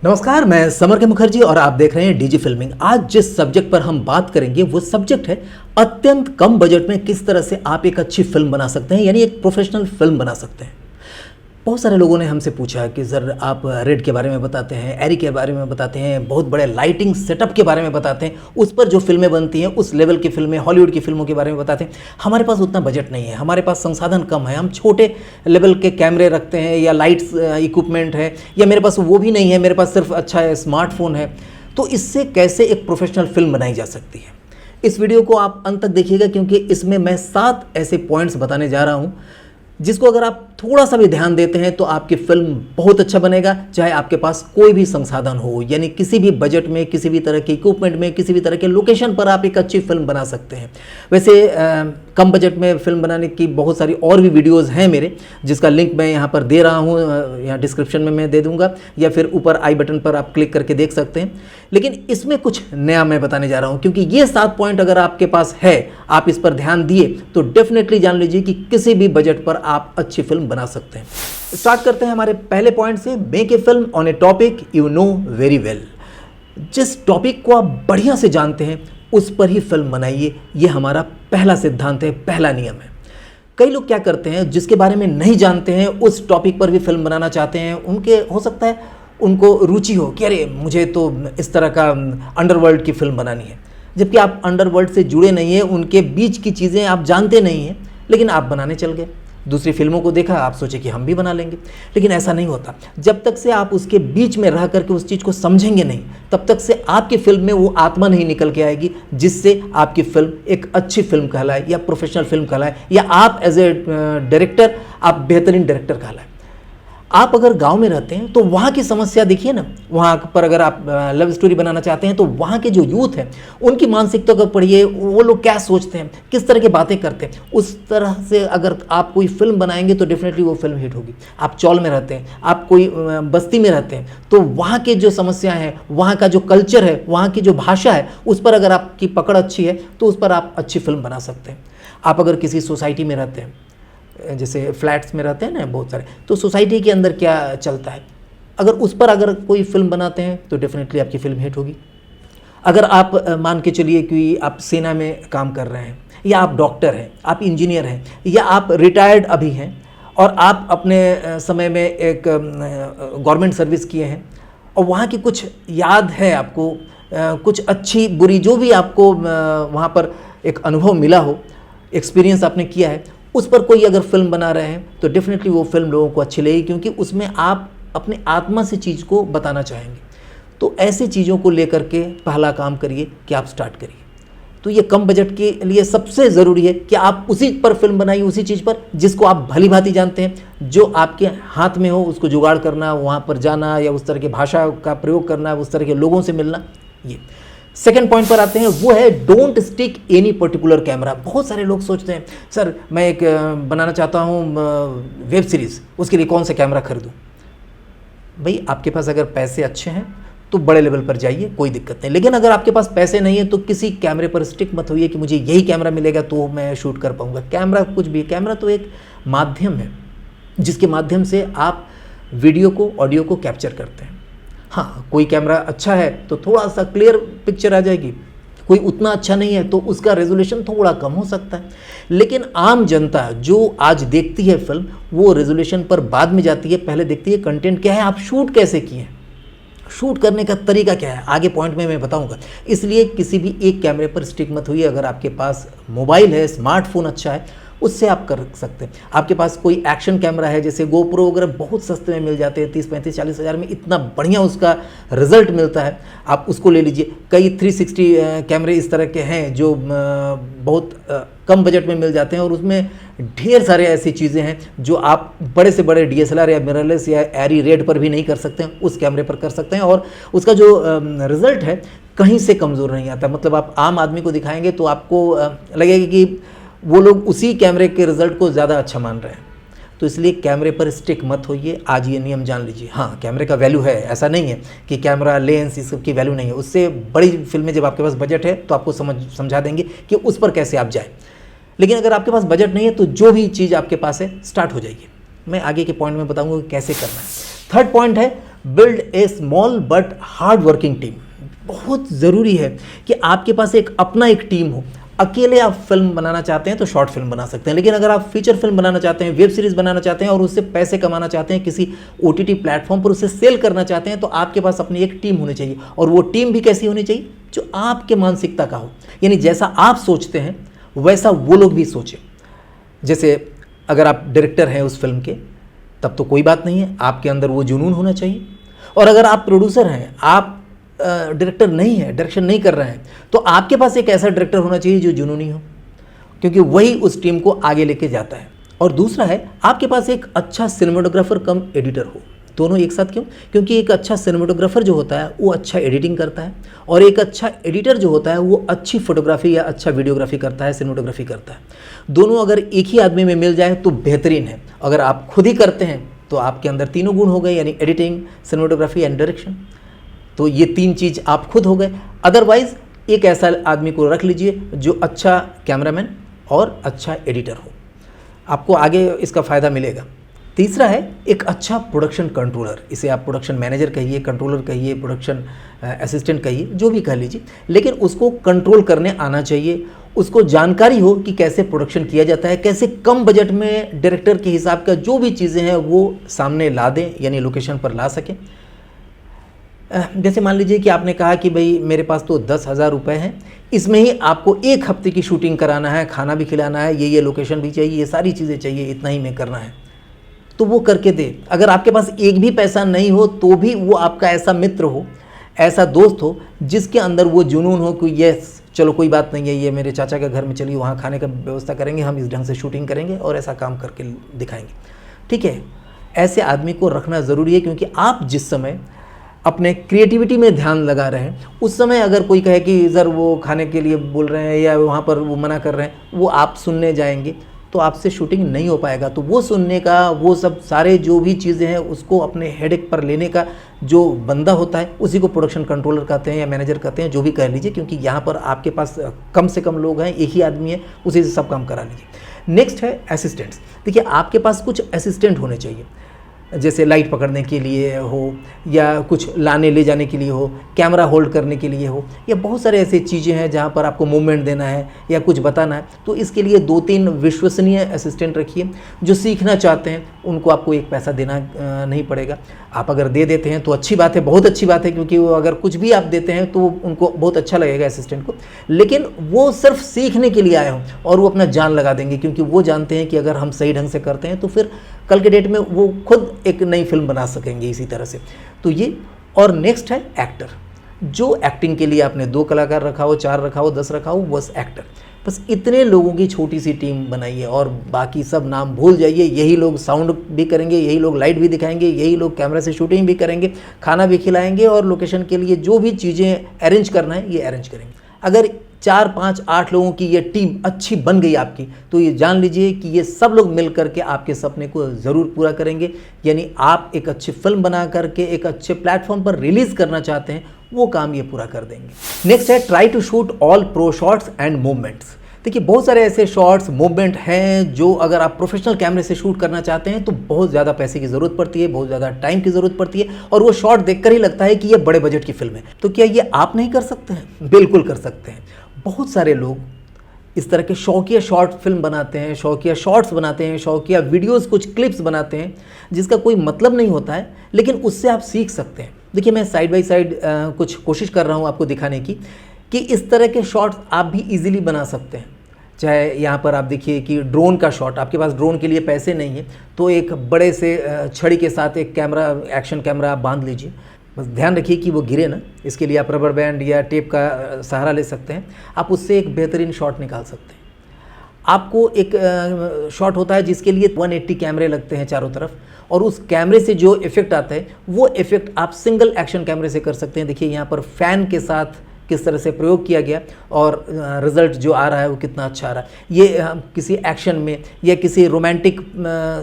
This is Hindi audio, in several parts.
नमस्कार, मैं समर के मुखर्जी और आप देख रहे हैं डीजी फिल्मिंग। आज जिस सब्जेक्ट पर हम बात करेंगे वो सब्जेक्ट है अत्यंत कम बजट में किस तरह से आप एक अच्छी फिल्म बना सकते हैं, यानी एक प्रोफेशनल फिल्म बना सकते हैं। बहुत सारे लोगों ने हमसे पूछा कि सर आप रेड के बारे में बताते हैं, एरी के बारे में बताते हैं, बहुत बड़े लाइटिंग सेटअप के बारे में बताते हैं, उस पर जो फिल्में बनती हैं उस लेवल की फिल्में, हॉलीवुड की फिल्मों के बारे में बताते हैं। हमारे पास उतना बजट नहीं है, हमारे पास संसाधन कम है, हम छोटे लेवल के कैमरे रखते हैं या लाइट्स इक्विपमेंट है, या मेरे पास वो भी नहीं है, मेरे पास सिर्फ अच्छा स्मार्टफोन है। तो इससे कैसे एक प्रोफेशनल फिल्म बनाई जा सकती है, इस वीडियो को आप अंत तक देखिएगा, क्योंकि इसमें मैं 7 ऐसे पॉइंट्स बताने जा रहा हूँ जिसको अगर आप थोड़ा सा भी ध्यान देते हैं तो आपकी फिल्म बहुत अच्छा बनेगा, चाहे आपके पास कोई भी संसाधन हो, यानी किसी भी बजट में, किसी भी तरह के इक्विपमेंट में, किसी भी तरह के लोकेशन पर आप एक अच्छी फिल्म बना सकते हैं। वैसे कम बजट में फिल्म बनाने की बहुत सारी और भी वीडियोस हैं मेरे, जिसका लिंक मैं यहाँ पर दे रहा हूँ, यहाँ डिस्क्रिप्शन में मैं दे दूँगा, या फिर ऊपर आई बटन पर आप क्लिक करके देख सकते हैं। लेकिन इसमें कुछ नया मैं बताने जा रहा हूँ, क्योंकि ये 7 पॉइंट अगर आपके पास है, आप इस पर ध्यान दिए तो डेफिनेटली जान लीजिए कि किसी भी बजट पर आप अच्छी फिल्म बना सकते हैं। स्टार्ट करते हैं हमारे पहले पॉइंट से, make a film on A topic you know very well. जिस टॉपिक को आप बढ़िया से जानते हैं उस पर ही फिल्म बनाइए, ये हमारा पहला सिद्धांत है, पहला नियम है। कई लोग क्या करते हैं, जिसके बारे में नहीं जानते हैं उस टॉपिक पर भी फिल्म बनाना चाहते हैं। उनके हो सकता है उनको रुचि हो कि अरे मुझे तो इस तरह का अंडरवर्ल्ड की फिल्म बनानी है, जबकि आप अंडरवर्ल्ड से जुड़े नहीं हैं, उनके बीच की चीज़ें आप जानते नहीं हैं, लेकिन आप बनाने चल गए। दूसरी फिल्मों को देखा, आप सोचे कि हम भी बना लेंगे, लेकिन ऐसा नहीं होता। जब तक से आप उसके बीच में रह करके उस चीज़ को समझेंगे नहीं, तब तक से आपकी फिल्म में वो आत्मा नहीं निकल के आएगी जिससे आपकी फिल्म एक अच्छी फिल्म कहलाए या प्रोफेशनल फिल्म कहलाए, या आप एज ए डायरेक्टर आप बेहतरीन डायरेक्टर कहलाए। आप अगर गांव में रहते हैं तो वहाँ की समस्या देखिए ना, वहाँ पर अगर आप लव स्टोरी बनाना चाहते हैं तो वहाँ के जो यूथ है उनकी मानसिकता को पढ़िए, वो लोग क्या सोचते हैं, किस तरह की बातें करते हैं। उस तरह से अगर आप कोई फिल्म बनाएंगे तो डेफिनेटली वो फिल्म हिट होगी। आप चौल में रहते हैं, आप कोई बस्ती में रहते हैं, तो वहाँ के जो समस्या है, वहाँ का जो कल्चर है, वहाँ की जो भाषा है, उस पर अगर आपकी पकड़ अच्छी है तो उस पर आप अच्छी फिल्म बना सकते हैं। आप अगर किसी सोसाइटी में रहते हैं, जैसे फ्लैट्स में रहते हैं ना बहुत सारे, तो सोसाइटी के अंदर क्या चलता है, अगर उस पर अगर कोई फिल्म बनाते हैं तो डेफिनेटली आपकी फिल्म हिट होगी। अगर आप मान के चलिए कि आप सेना में काम कर रहे हैं, या आप डॉक्टर हैं, आप इंजीनियर हैं, या आप रिटायर्ड अभी हैं और आप अपने समय में एक गवर्नमेंट सर्विस किए हैं, और वहाँ की कुछ याद है आपको, कुछ अच्छी बुरी जो भी आपको वहाँ पर एक अनुभव मिला हो, एक्सपीरियंस आपने किया है, उस पर कोई अगर फिल्म बना रहे हैं तो डेफिनेटली वो फिल्म लोगों को अच्छी लगेगी, क्योंकि उसमें आप अपने आत्मा से चीज़ को बताना चाहेंगे। तो ऐसी चीज़ों को लेकर के पहला काम करिए कि आप स्टार्ट करिए। तो ये कम बजट के लिए सबसे ज़रूरी है कि आप उसी पर फिल्म बनाइए, उसी चीज़ पर जिसको आप भली भांति जानते हैं, जो आपके हाथ में हो उसको जुगाड़ करना, वहाँ पर जाना, या उस तरह की भाषा का प्रयोग करना, उस तरह के लोगों से मिलना। ये सेकेंड पॉइंट पर आते हैं, वो है don't stick any particular camera. बहुत सारे लोग सोचते हैं सर मैं एक बनाना चाहता हूँ वेब सीरीज़, उसके लिए कौन सा कैमरा खरीदूँ। भाई आपके पास अगर पैसे अच्छे हैं तो बड़े लेवल पर जाइए, कोई दिक्कत नहीं। लेकिन अगर आपके पास पैसे नहीं है तो किसी कैमरे पर स्टिक मत होइए कि मुझे यही कैमरा मिलेगा तो मैं शूट कर पाऊँगा। कैमरा कुछ भी, कैमरा तो एक माध्यम है जिसके माध्यम से आप वीडियो को, ऑडियो को कैप्चर करते हैं। हाँ, कोई कैमरा अच्छा है तो थोड़ा सा क्लियर पिक्चर आ जाएगी, कोई उतना अच्छा नहीं है तो उसका रेजोल्यूशन थोड़ा कम हो सकता है। लेकिन आम जनता जो आज देखती है फिल्म, वो रेजोल्यूशन पर बाद में जाती है, पहले देखती है कंटेंट क्या है, आप शूट कैसे किए हैं, शूट करने का तरीका क्या है, आगे पॉइंट में मैं बताऊंगा। इसलिए किसी भी एक कैमरे पर स्टिक मत हुई। अगर आपके पास मोबाइल है, स्मार्टफोन अच्छा है, उससे आप कर सकते हैं। आपके पास कोई एक्शन कैमरा है, जैसे गोप्रो वगैरह बहुत सस्ते में मिल जाते हैं, 30, 35, 40 हज़ार में इतना बढ़िया उसका रिजल्ट मिलता है, आप उसको ले लीजिए। कई 360 कैमरे इस तरह के हैं जो बहुत कम बजट में मिल जाते हैं, और उसमें ढेर सारे ऐसी चीज़ें हैं जो आप बड़े से बड़े DSLR या मिररलेस या एरी रेड पर भी नहीं कर सकते हैं, उस कैमरे पर कर सकते हैं, और उसका जो रिज़ल्ट है कहीं से कमज़ोर नहीं आता। मतलब आप आम आदमी को दिखाएंगे तो आपको लगेगा कि वो लोग उसी कैमरे के रिज़ल्ट को ज़्यादा अच्छा मान रहे हैं। तो इसलिए कैमरे पर स्टिक मत होइए, आज ये नियम जान लीजिए। हाँ, कैमरे का वैल्यू है, ऐसा नहीं है कि कैमरा, लेंस, इस सब की वैल्यू नहीं है। उससे बड़ी फिल्में जब आपके पास बजट है तो आपको समझा देंगे कि उस पर कैसे आप जाए। लेकिन अगर आपके पास बजट नहीं है तो जो भी चीज़ आपके पास है स्टार्ट हो जाइए। मैं आगे के पॉइंट में बताऊंगा कि कैसे करना है। थर्ड पॉइंट है build a small but hard working team. बहुत ज़रूरी है कि आपके पास एक अपना एक टीम हो। अकेले आप फिल्म बनाना चाहते हैं तो शॉर्ट फिल्म बना सकते हैं, लेकिन अगर आप फीचर फिल्म बनाना चाहते हैं, वेब सीरीज़ बनाना चाहते हैं और उससे पैसे कमाना चाहते हैं, किसी OTT प्लेटफॉर्म पर उसे सेल करना चाहते हैं, तो आपके पास अपनी एक टीम होनी चाहिए। और वो टीम भी कैसी होनी चाहिए? जो आपके मानसिकता का हो, यानी जैसा आप सोचते हैं वैसा वो लोग भी सोचें। जैसे अगर आप डायरेक्टर हैं उस फिल्म के, तब तो कोई बात नहीं है, आपके अंदर वो जुनून होना चाहिए। और अगर आप प्रोड्यूसर हैं, आप डायरेक्टर नहीं है, डायरेक्शन नहीं कर रहे हैं, तो आपके पास एक ऐसा डायरेक्टर होना चाहिए जो जुनूनी हो, क्योंकि वही उस टीम को आगे लेके जाता है। और दूसरा है, आपके पास एक अच्छा सिनेमेटोग्राफर कम एडिटर हो। दोनों एक साथ क्यों? क्योंकि एक अच्छा सिनेमेटोग्राफर जो होता है वो अच्छा एडिटिंग करता है, और एक अच्छा एडिटर जो होता है वो अच्छी फोटोग्राफी या अच्छा वीडियोग्राफी करता है, सिनेमेटोग्राफी करता है। दोनों अगर एक ही आदमी में मिल जाए तो बेहतरीन है। अगर आप खुद ही करते हैं तो आपके अंदर तीनों गुण हो गए, यानी एडिटिंग, सिनेमेटोग्राफी एंड डायरेक्शन। तो ये तीन चीज़ आप खुद हो गए। अदरवाइज एक ऐसा आदमी को रख लीजिए जो अच्छा कैमरामैन और अच्छा एडिटर हो, आपको आगे इसका फ़ायदा मिलेगा। तीसरा है एक अच्छा प्रोडक्शन कंट्रोलर। इसे आप प्रोडक्शन मैनेजर कहिए, कंट्रोलर कहिए, प्रोडक्शन असिस्टेंट कहिए, जो भी कह लीजिए, लेकिन उसको कंट्रोल करने आना चाहिए। उसको जानकारी हो कि कैसे प्रोडक्शन किया जाता है, कैसे कम बजट में डायरेक्टर के हिसाब का जो भी चीज़ें हैं वो सामने ला दें, यानी लोकेशन पर ला सकें। जैसे मान लीजिए कि आपने कहा कि भाई मेरे पास तो 10,000 रुपये हैं, इसमें ही आपको 1 हफ्ते की शूटिंग कराना है, खाना भी खिलाना है, ये लोकेशन भी चाहिए, ये सारी चीज़ें चाहिए, इतना ही में करना है, तो वो करके दे। अगर आपके पास एक भी पैसा नहीं हो तो भी वो आपका ऐसा मित्र हो, ऐसा दोस्त हो जिसके अंदर वो जुनून हो कि यस चलो कोई बात नहीं है, ये मेरे चाचा के घर में चलिए, वहाँ खाने का व्यवस्था करेंगे, हम इस ढंग से शूटिंग करेंगे और ऐसा काम करके दिखाएंगे। ठीक है, ऐसे आदमी को रखना ज़रूरी है, क्योंकि आप जिस समय अपने क्रिएटिविटी में ध्यान लगा रहे हैं, उस समय अगर कोई कहे कि सर वो खाने के लिए बोल रहे हैं या वहाँ पर वो मना कर रहे हैं, वो आप सुनने जाएंगे तो आपसे शूटिंग नहीं हो पाएगा। तो वो सुनने का, वो सब सारे जो भी चीज़ें हैं उसको अपने हेडेक पर लेने का जो बंदा होता है उसी को प्रोडक्शन कंट्रोलर कहते हैं या मैनेजर कहते हैं, जो भी कह लीजिए, क्योंकि यहाँ पर आपके पास कम से कम लोग हैं, एक ही आदमी है, उसी से सब काम करा लीजिए। नेक्स्ट है असिस्टेंट्स। देखिए आपके पास कुछ असिस्टेंट होने चाहिए, जैसे लाइट पकड़ने के लिए हो या कुछ लाने ले जाने के लिए हो, कैमरा होल्ड करने के लिए हो, या बहुत सारे ऐसे चीज़ें हैं जहाँ पर आपको मूवमेंट देना है या कुछ बताना है। तो इसके लिए 2-3 विश्वसनीय असिस्टेंट रखिए जो सीखना चाहते हैं। उनको आपको एक पैसा देना नहीं पड़ेगा। आप अगर दे देते हैं तो अच्छी बात है, बहुत अच्छी बात है, क्योंकि वो अगर कुछ भी आप देते हैं तो उनको बहुत अच्छा लगेगा असिस्टेंट को। लेकिन वो सिर्फ सीखने के लिए आए हों और वो अपना जान लगा देंगे, क्योंकि वो जानते हैं कि अगर हम सही ढंग से करते हैं तो फिर कल के डेट में वो खुद एक नई फिल्म बना सकेंगे इसी तरह से। तो ये, और नेक्स्ट है एक्टर। जो एक्टिंग के लिए आपने 2 कलाकार रखा हो, 4 रखा हो, 10 रखा हो, बस एक्टर, बस इतने लोगों की छोटी सी टीम बनाइए और बाकी सब नाम भूल जाइए। यही लोग साउंड भी करेंगे, यही लोग लाइट भी दिखाएंगे, यही लोग कैमरा से शूटिंग भी करेंगे, खाना भी खिलाएंगे और लोकेशन के लिए जो भी चीज़ें अरेंज करना है ये अरेंज करेंगे। अगर 4, 5, 8 लोगों की ये टीम अच्छी बन गई आपकी, तो ये जान लीजिए कि ये सब लोग मिल करके आपके सपने को ज़रूर पूरा करेंगे। यानी आप एक अच्छी फिल्म बना करके एक अच्छे प्लेटफॉर्म पर रिलीज़ करना चाहते हैं, वो काम ये पूरा कर देंगे। नेक्स्ट है try to shoot all pro shots and movements. देखिए बहुत सारे ऐसे शॉट्स, मूवमेंट हैं जो अगर आप प्रोफेशनल कैमरे से शूट करना चाहते हैं तो बहुत ज़्यादा पैसे की ज़रूरत पड़ती है, बहुत ज़्यादा टाइम की ज़रूरत पड़ती है, और वो शॉट देखकर ही लगता है कि ये बड़े बजट की फिल्म है। तो क्या ये आप नहीं कर सकते हैं? बिल्कुल कर सकते हैं। बहुत सारे लोग इस तरह के शौकिया शॉर्ट फिल्म बनाते हैं, शौकिया शॉर्ट्स बनाते हैं, शौकिया वीडियोस, कुछ क्लिप्स बनाते हैं जिसका कोई मतलब नहीं होता है, लेकिन उससे आप सीख सकते हैं। देखिए मैं साइड बाय साइड कुछ कोशिश कर रहा हूँ आपको दिखाने की कि इस तरह के शॉट्स आप भी इजीली बना सकते हैं। चाहे यहाँ पर आप देखिए कि ड्रोन का शॉट, आपके पास ड्रोन के लिए पैसे नहीं है तो एक बड़े से छड़ी के साथ एक कैमरा, एक्शन कैमरा आप बांध लीजिए। बस ध्यान रखिए कि वो गिरे ना, इसके लिए आप रबर बैंड या टेप का सहारा ले सकते हैं। आप उससे एक बेहतरीन शॉट निकाल सकते हैं। आपको एक शॉट होता है जिसके लिए 180 कैमरे लगते हैं चारों तरफ, और उस कैमरे से जो इफ़ेक्ट आता है वो इफ़ेक्ट आप सिंगल एक्शन कैमरे से कर सकते हैं। देखिए यहाँ पर फ़ैन के साथ किस तरह से प्रयोग किया गया और रिज़ल्ट जो आ रहा है वो कितना अच्छा आ रहा है। ये किसी एक्शन में या किसी रोमांटिक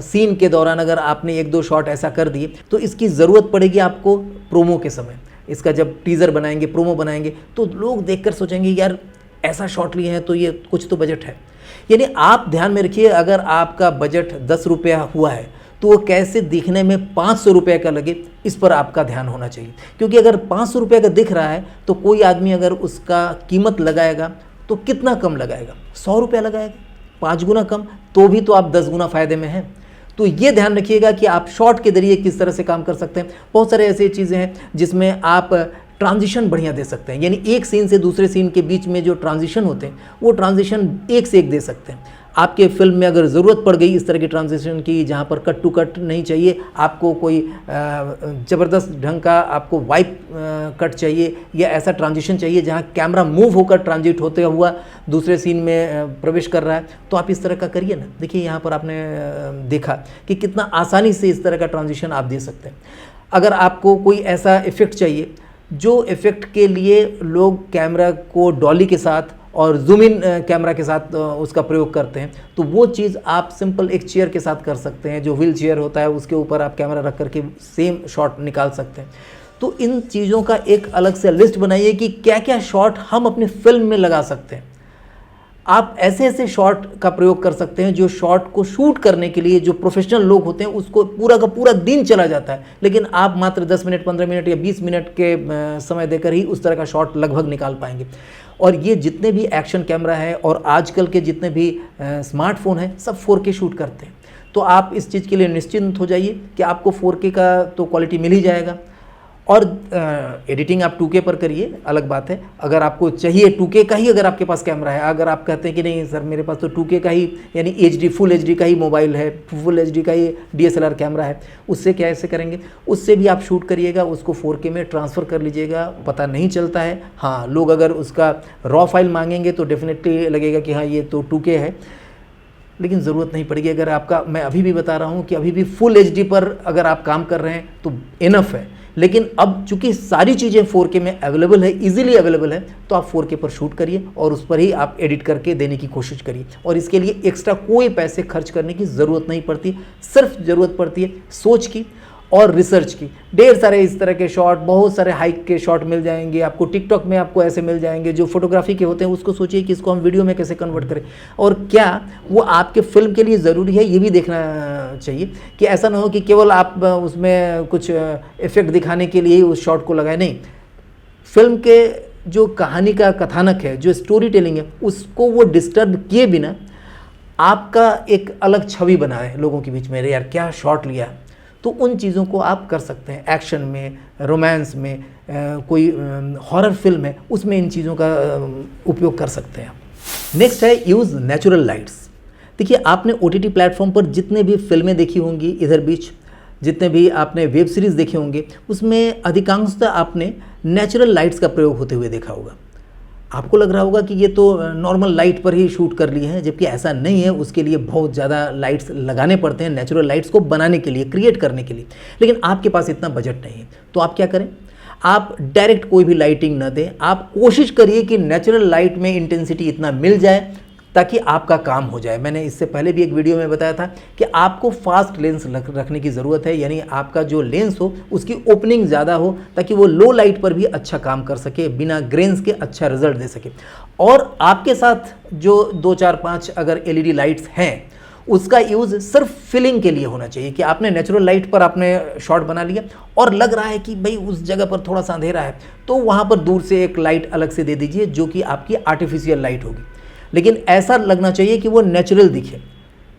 सीन के दौरान अगर आपने 1-2 शॉट ऐसा कर दिए तो इसकी ज़रूरत पड़ेगी आपको प्रोमो के समय। इसका जब टीज़र बनाएंगे, प्रोमो बनाएंगे, तो लोग देखकर सोचेंगे यार ऐसा शॉट लिए हैं तो ये कुछ तो बजट है। यानी आप ध्यान में रखिए, अगर आपका बजट 10 रुपया हुआ है तो वो कैसे दिखने में 500 रुपये का लगे, इस पर आपका ध्यान होना चाहिए। क्योंकि अगर 500 रुपये का दिख रहा है तो कोई आदमी अगर उसका कीमत लगाएगा तो कितना कम लगाएगा, 100 रुपये लगाएगा, 5 गुना कम, तो भी तो आप 10 गुना फ़ायदे में हैं। तो ये ध्यान रखिएगा कि आप शॉर्ट के जरिए किस तरह से काम कर सकते हैं। बहुत सारे ऐसी चीज़ें हैं जिसमें आप ट्रांजिशन बढ़िया दे सकते हैं, यानी एक सीन से दूसरे सीन के बीच में जो ट्रांजिशन होते हैं वो ट्रांजिशन एक से एक दे सकते हैं। आपके फिल्म में अगर ज़रूरत पड़ गई इस तरह की ट्रांजिशन की, जहाँ पर कट टू कट नहीं चाहिए, आपको कोई ज़बरदस्त ढंग का आपको वाइप कट चाहिए या ऐसा ट्रांजिशन चाहिए जहाँ कैमरा मूव होकर ट्रांजिट होते हुआ दूसरे सीन में प्रवेश कर रहा है, तो आप इस तरह का करिए ना। देखिए यहाँ पर आपने देखा कि कितना आसानी से इस तरह का ट्रांजिशन आप दे सकते हैं। अगर आपको कोई ऐसा इफ़ेक्ट चाहिए जो इफ़ेक्ट के लिए लोग कैमरा को डॉली के साथ और जूम इन कैमरा के साथ उसका प्रयोग करते हैं, तो वो चीज़ आप सिंपल एक चेयर के साथ कर सकते हैं। जो व्हील चेयर होता है उसके ऊपर आप कैमरा रख करके सेम शॉट निकाल सकते हैं। तो इन चीज़ों का एक अलग से लिस्ट बनाइए कि क्या क्या शॉट हम अपनी फिल्म में लगा सकते हैं। आप ऐसे ऐसे शॉट का प्रयोग कर सकते हैं जो शॉट को शूट करने के लिए जो प्रोफेशनल लोग होते हैं उसको पूरा का पूरा दिन चला जाता है, लेकिन आप मात्र 10 मिनट, 15 मिनट या 20 मिनट के समय देकर ही उस तरह का शॉट लगभग निकाल पाएंगे। और ये जितने भी एक्शन कैमरा है और आजकल के जितने भी स्मार्टफोन हैं सब 4K शूट करते हैं। तो आप इस चीज़ के लिए निश्चिंत हो जाइए कि आपको 4K का तो क्वालिटी मिल ही जाएगा। और एडिटिंग आप 2K पर करिए, अलग बात है। अगर आपको चाहिए 2K का ही, अगर आपके पास कैमरा है, अगर आप कहते हैं कि नहीं सर मेरे पास तो 2K का ही यानी HD फुल HD का ही मोबाइल है, फुल HD का ही DSLR कैमरा है, उससे क्या ऐसे करेंगे, उससे भी आप शूट करिएगा, उसको 4K में ट्रांसफ़र कर लीजिएगा, पता नहीं चलता है। हाँ, लोग अगर उसका रॉ फाइल मांगेंगे तो डेफिनेटली लगेगा कि हाँ ये तो 2K है, लेकिन ज़रूरत नहीं पड़ेगी। अगर आपका, मैं अभी भी बता रहा हूँ कि अभी भी फुल HD पर अगर आप काम कर रहे हैं तो इनफ है। लेकिन अब चूंकि सारी चीज़ें 4K में अवेलेबल है, इजीली अवेलेबल है, तो आप 4K पर शूट करिए और उस पर ही आप एडिट करके देने की कोशिश करिए। और इसके लिए एक्स्ट्रा कोई पैसे खर्च करने की ज़रूरत नहीं पड़ती, सिर्फ ज़रूरत पड़ती है सोच की और रिसर्च की। ढेर सारे इस तरह के शॉट, बहुत सारे हाइक के शॉट मिल जाएंगे आपको, टिकटॉक में आपको ऐसे मिल जाएंगे जो फोटोग्राफी के होते हैं। उसको सोचिए कि इसको हम वीडियो में कैसे कन्वर्ट करें और क्या वो आपके फिल्म के लिए ज़रूरी है, ये भी देखना चाहिए कि ऐसा ना हो कि केवल आप उसमें कुछ इफेक्ट दिखाने के लिए ही उस शॉट को लगाए। नहीं, फिल्म के जो कहानी का कथानक है, जो स्टोरी टेलिंग है, उसको वो डिस्टर्ब किए बिना आपका एक अलग छवि बनाए लोगों के बीच में। अरे यार क्या शॉट लिया, तो उन चीज़ों को आप कर सकते हैं। एक्शन में, रोमांस में, कोई हॉरर फिल्म है उसमें इन चीज़ों का उपयोग कर सकते हैं। नेक्स्ट है यूज़ नेचुरल लाइट्स। देखिए आपने OTT प्लेटफॉर्म पर जितने भी फिल्में देखी होंगी, इधर बीच जितने भी आपने वेब सीरीज़ देखे होंगे, उसमें अधिकांशतः आपने नेचुरल लाइट्स का प्रयोग होते हुए देखा होगा। आपको लग रहा होगा कि ये तो नॉर्मल लाइट पर ही शूट कर लिए हैं, जबकि ऐसा नहीं है। उसके लिए बहुत ज़्यादा लाइट्स लगाने पड़ते हैं नेचुरल लाइट्स को बनाने के लिए, क्रिएट करने के लिए। लेकिन आपके पास इतना बजट नहीं है, तो आप क्या करें, आप डायरेक्ट कोई भी लाइटिंग ना दें। आप कोशिश करिए कि नेचुरल लाइट में इंटेंसिटी इतना मिल जाए ताकि आपका काम हो जाए। मैंने इससे पहले भी एक वीडियो में बताया था कि आपको फास्ट लेंस रखने की ज़रूरत है, यानी आपका जो लेंस हो उसकी ओपनिंग ज़्यादा हो ताकि वो लो लाइट पर भी अच्छा काम कर सके, बिना ग्रेन्स के अच्छा रिजल्ट दे सके। और आपके साथ जो 2, 4, 5 अगर LED लाइट्स हैं उसका यूज़ सिर्फ फिलिंग के लिए होना चाहिए कि आपने नेचुरल लाइट पर आपने शॉट बना लिया और लग रहा है कि भाई उस जगह पर थोड़ा सा अंधेरा है, तो वहाँ पर दूर से एक लाइट अलग से दे दीजिए जो कि आपकी आर्टिफिशियल लाइट होगी। लेकिन ऐसा लगना चाहिए कि वो नेचुरल दिखे,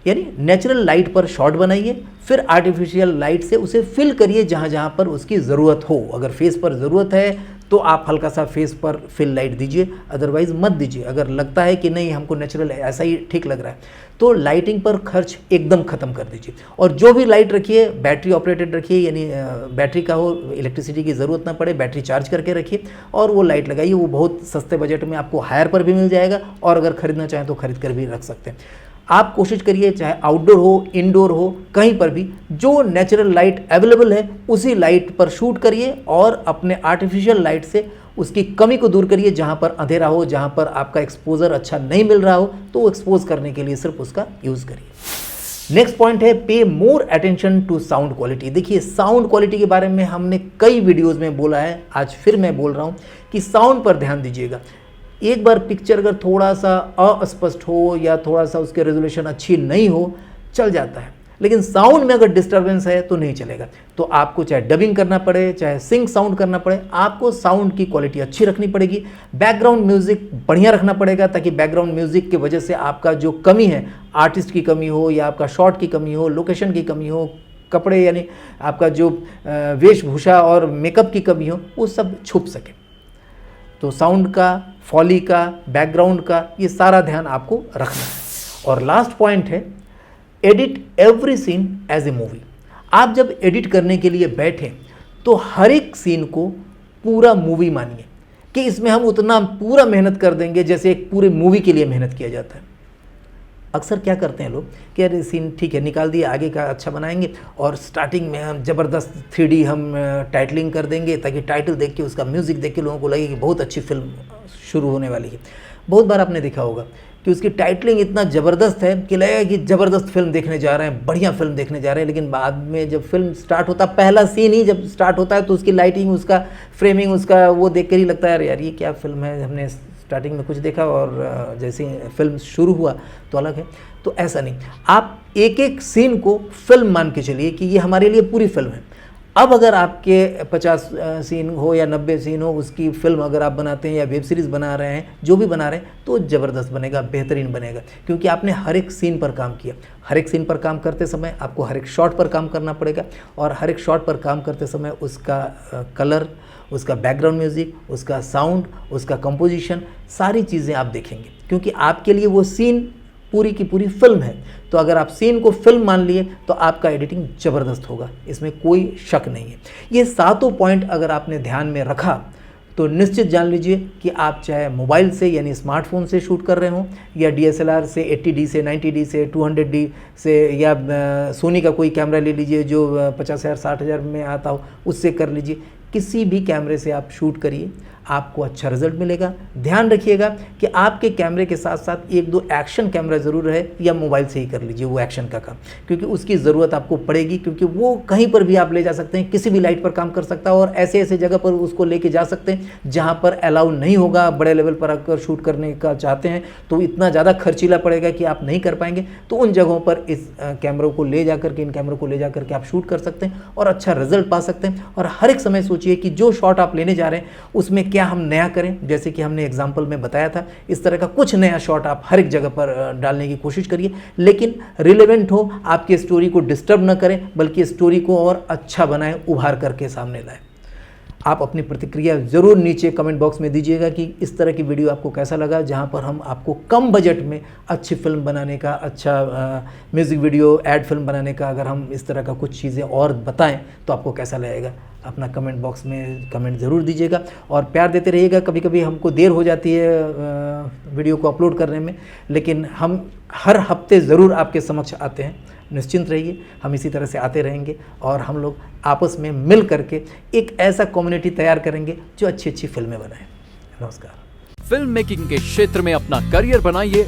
यानी नेचुरल लाइट पर शॉट बनाइए, फिर आर्टिफिशियल लाइट से उसे फिल करिए जहाँ जहाँ पर उसकी ज़रूरत हो। अगर फेस पर ज़रूरत है तो आप हल्का सा फेस पर फिल लाइट दीजिए, अदरवाइज़ मत दीजिए। अगर लगता है कि नहीं हमको नेचुरल ऐसा ही ठीक लग रहा है तो लाइटिंग पर खर्च एकदम ख़त्म कर दीजिए। और जो भी लाइट रखिए बैटरी ऑपरेटेड रखिए, यानी बैटरी का हो, इलेक्ट्रिसिटी की ज़रूरत ना पड़े, बैटरी चार्ज करके रखिए और वो लाइट लगाइए। वो बहुत सस्ते बजट में आपको हायर पर भी मिल जाएगा और अगर ख़रीदना चाहें तो ख़रीद कर भी रख सकते हैं। आप कोशिश करिए चाहे आउटडोर हो, इंडोर हो, कहीं पर भी जो नेचुरल लाइट अवेलेबल है उसी लाइट पर शूट करिए और अपने आर्टिफिशियल लाइट से उसकी कमी को दूर करिए। जहाँ पर अंधेरा हो, जहाँ पर आपका एक्सपोजर अच्छा नहीं मिल रहा हो, तो एक्सपोज करने के लिए सिर्फ उसका यूज़ करिए। नेक्स्ट पॉइंट है pay more attention to sound quality. देखिए साउंड क्वालिटी के बारे में हमने कई वीडियोज़ में बोला है, आज फिर मैं बोल रहा हूँ कि साउंड पर ध्यान दीजिएगा। एक बार पिक्चर अगर थोड़ा सा अस्पष्ट हो या थोड़ा सा उसके रेजोल्यूशन अच्छी नहीं हो चल जाता है, लेकिन साउंड में अगर डिस्टर्बेंस है तो नहीं चलेगा। तो आपको चाहे डबिंग करना पड़े, चाहे सिंक साउंड करना पड़े, आपको साउंड की क्वालिटी अच्छी रखनी पड़ेगी। बैकग्राउंड म्यूजिक बढ़िया रखना पड़ेगा, ताकि बैकग्राउंड म्यूजिक की वजह से आपका जो कमी है, आर्टिस्ट की कमी हो या आपका शॉट की कमी हो, लोकेशन की कमी हो, कपड़े यानी आपका जो वेशभूषा और मेकअप की कमी हो, वो सब छुप सके। तो साउंड का, फॉली का, बैकग्राउंड का, ये सारा ध्यान आपको रखना है। और लास्ट पॉइंट है, edit every scene as a movie. आप जब एडिट करने के लिए बैठें तो हर एक सीन को पूरा मूवी मानिए, कि इसमें हम उतना पूरा मेहनत कर देंगे जैसे एक पूरे मूवी के लिए मेहनत किया जाता है। अक्सर क्या करते हैं लोग कि यार सीन ठीक है निकाल दिए, आगे का अच्छा बनाएंगे और स्टार्टिंग में हम ज़बरदस्त 3D हम टाइटलिंग कर देंगे, ताकि टाइटल देख के, उसका म्यूज़िक देख के लोगों को लगे कि बहुत अच्छी फिल्म शुरू होने वाली है। बहुत बार आपने देखा होगा कि उसकी टाइटलिंग इतना ज़बरदस्त है कि लगेगा कि ज़बरदस्त फिल्म देखने जा रहे हैं, बढ़िया फिल्म देखने जा रहे हैं, लेकिन बाद में जब फिल्म स्टार्ट होता, पहला सीन ही जब स्टार्ट होता है तो उसकी लाइटिंग, उसका फ्रेमिंग, उसका वो देख कर ही लगता है यार ये क्या फिल्म है, हमने स्टार्टिंग में कुछ देखा और जैसे फिल्म शुरू हुआ तो अलग है। तो ऐसा नहीं, आप एक एक सीन को फिल्म मान के चलिए कि ये हमारे लिए पूरी फिल्म है। अब अगर आपके 50 सीन हो या 90 सीन हो, उसकी फिल्म अगर आप बनाते हैं या वेब सीरीज़ बना रहे हैं, जो भी बना रहे हैं, तो ज़बरदस्त बनेगा, बेहतरीन बनेगा, क्योंकि आपने हर एक सीन पर काम किया। हर एक सीन पर काम करते समय आपको हर एक शॉट पर काम करना पड़ेगा, और हर एक शॉट पर काम करते समय उसका कलर, उसका बैकग्राउंड म्यूज़िक, उसका साउंड, उसका कंपोजिशन, सारी चीज़ें आप देखेंगे, क्योंकि आपके लिए वो सीन पूरी की पूरी फिल्म है। तो अगर आप सीन को फिल्म मान लिए तो आपका एडिटिंग ज़बरदस्त होगा, इसमें कोई शक नहीं है। ये सातों पॉइंट अगर आपने ध्यान में रखा तो निश्चित जान लीजिए कि आप चाहे मोबाइल से यानी स्मार्टफोन से शूट कर रहे हो, या DSLR से 80D से 90D से 200D से, या सोनी का कोई कैमरा ले लीजिए जो 50,000 60,000 में आता हो, उससे कर लीजिए। किसी भी कैमरे से आप शूट करिए, आपको अच्छा रिजल्ट मिलेगा। ध्यान रखिएगा कि आपके कैमरे के साथ साथ एक दो एक्शन कैमरा ज़रूर रहे, या मोबाइल से ही कर लीजिए वो एक्शन का काम, क्योंकि उसकी ज़रूरत आपको पड़ेगी, क्योंकि वो कहीं पर भी आप ले जा सकते हैं, किसी भी लाइट पर काम कर सकता है, और ऐसे ऐसे जगह पर उसको लेके जा सकते हैं जहाँ पर अलाउ नहीं होगा। बड़े लेवल पर अगर शूट करने का चाहते हैं तो इतना ज़्यादा खर्चीला पड़ेगा कि आप नहीं कर पाएंगे, तो उन जगहों पर इस कैमरों को ले जा करके, इन कैमरों को ले जा करके आप शूट कर सकते हैं और अच्छा रिजल्ट पा सकते हैं। और हर एक समय सोचिए कि जो शॉट आप लेने जा रहे हैं उसमें क्या हम नया करें, जैसे कि हमने एग्जाम्पल में बताया था, इस तरह का कुछ नया शॉट आप हर एक जगह पर डालने की कोशिश करिए, लेकिन रिलेवेंट हो, आपकी स्टोरी को डिस्टर्ब न करें, बल्कि स्टोरी को और अच्छा बनाएं, उभार करके सामने लाएं। आप अपनी प्रतिक्रिया ज़रूर नीचे कमेंट बॉक्स में दीजिएगा कि इस तरह की वीडियो आपको कैसा लगा, जहां पर हम आपको कम बजट में अच्छी फिल्म बनाने का, अच्छा म्यूज़िक वीडियो, एड फिल्म बनाने का, अगर हम इस तरह का कुछ चीज़ें और बताएं तो आपको कैसा लगेगा। अपना कमेंट बॉक्स में कमेंट ज़रूर दीजिएगा और प्यार देते रहिएगा। कभी कभी हमको देर हो जाती है वीडियो को अपलोड करने में, लेकिन हम हर हफ्ते ज़रूर आपके समक्ष आते हैं। निश्चिंत रहिए, हम इसी तरह से आते रहेंगे और हम लोग आपस में मिल करके एक ऐसा कम्युनिटी तैयार करेंगे जो अच्छी अच्छी फिल्में बनाए। नमस्कार। फिल्म मेकिंग के क्षेत्र में अपना करियर बनाइए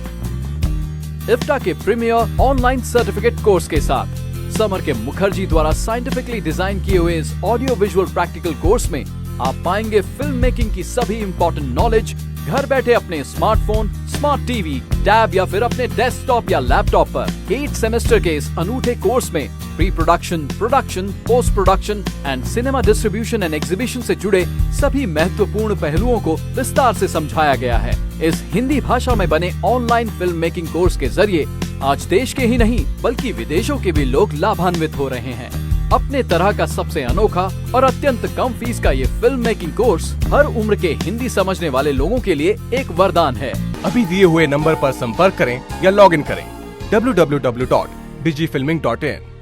इफ्टा के प्रीमियर ऑनलाइन सर्टिफिकेट कोर्स के साथ। समर के मुखर्जी द्वारा साइंटिफिकली डिजाइन किए हुए इस ऑडियो विजुअल प्रैक्टिकल कोर्स में आप पाएंगे फिल्म मेकिंग की सभी इंपॉर्टेंट नॉलेज घर बैठे अपने स्मार्टफोन, स्मार्ट टीवी, टैब या फिर अपने डेस्कटॉप या लैपटॉप पर। 8 सेमेस्टर के इस अनूठे कोर्स में pre production, production, post production and cinema distribution and exhibition से जुड़े सभी महत्वपूर्ण पहलुओं को विस्तार से समझाया गया है। इस हिंदी भाषा में बने ऑनलाइन फिल्म मेकिंग कोर्स के जरिए आज देश के ही नहीं बल्कि विदेशों के भी लोग लाभान्वित हो रहे हैं। अपने तरह का सबसे अनोखा और अत्यंत कम फीस का ये फिल्म मेकिंग कोर्स हर उम्र के हिंदी समझने वाले लोगों के लिए एक वरदान है। अभी दिए हुए नंबर पर संपर्क करें या लॉग इन करें www.digifilming.in।